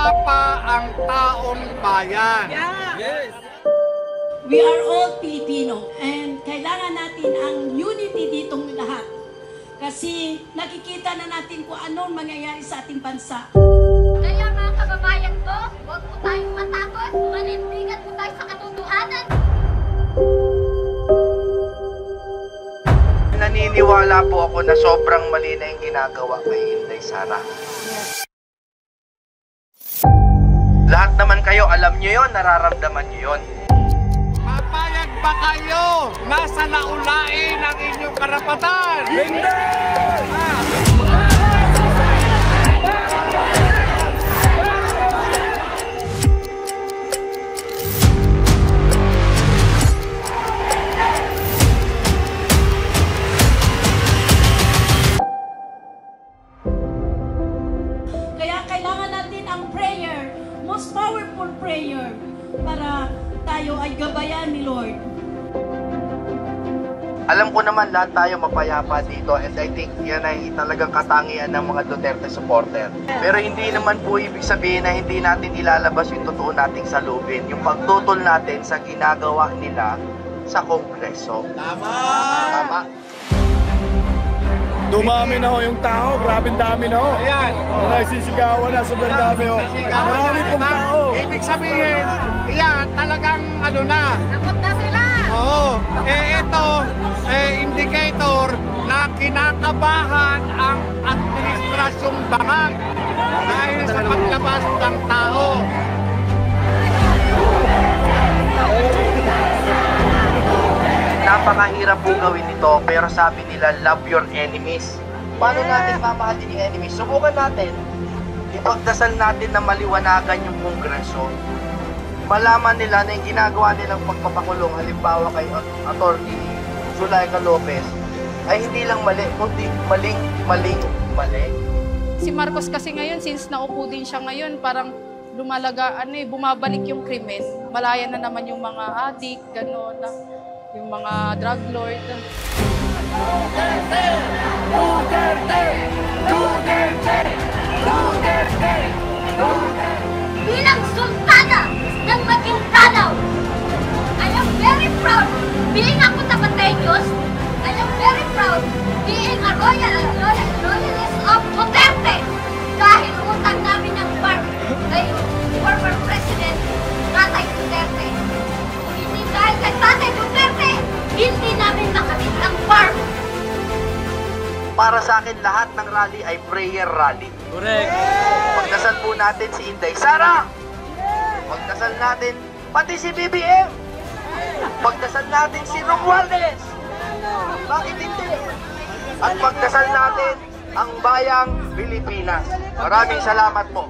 payapa ang taong bayan. Yes. We are all Filipino and kailangan natin ang unity ditong lahat. Kasi nakikita na natin kung anong mangyayari sa ating bansa. Kaya mga kababayan ko, huwag po tayong matakot, manindigan po tayo sa katotohanan. Naniniwala po ako na sobrang mali na yung ginagawa kay Inday Sara. Lahat naman kayo, alam nyo yon, nararamdaman nyo yon. Papayag ba kayo na sanaulain ang inyong karapatan? Hindi! Kaya kailangan natin ang prayer, most powerful prayer, para tayo ay gabayan ni Lord. Alam ko naman lahat tayo mapayapa dito and I think yan ay talagang katangian ng mga Duterte supporter. Pero hindi naman po ibig sabihin na hindi natin ilalabas yung totoo nating salubin, yung pagtutol natin sa ginagawa nila sa Kongreso. Tama! Dumami na ho yung tao, grabing dami na ho. Ayan. Nagsisigawan na, sobrang dami ho. Marami pong tao. Ibig sabihin, yan, talagang ano na. Takot na sila! Oo. Ito, indicator na kinakabahan ang administrasyong bangag dahil sa paglabas ng tao. Napakahirap po gawin ito, pero sabi nila, love your enemies. Paano natin mamahalin yung enemies? Subukan natin. Ipagdasal natin na maliwanagan yung Kongreso. Malaman nila na yung ginagawa nilang pagpapakulong, halimbawa kay Atty. Zulaika Lopez, ay hindi lang mali, kundi mali. Si Marcos kasi ngayon, since naupo din siya ngayon, parang bumabalik yung krimen. Malaya na naman yung mga adik, gano'n, yung mga drug lord. Duterte! Duterte! Duterte! Duterte! Duterte! Bilang sultana ng Maguindanao, I am very proud being a Cotabateños. I am very proud being a loyalist of Duterte dahil utang namin ng farm kay former President Tatay Duterte. Kung hindi dahil kay Tatay Duterte, hindi namin makamit ang farm. Para sa akin, lahat ng rally ay prayer rally. Correct. Pagdasal po natin si Inday Sara. Pagdasal natin pati si BBM. Pagdasal natin si Romualdez. Bakit hindi? At pagdasal natin ang bayang Pilipinas. Maraming salamat po.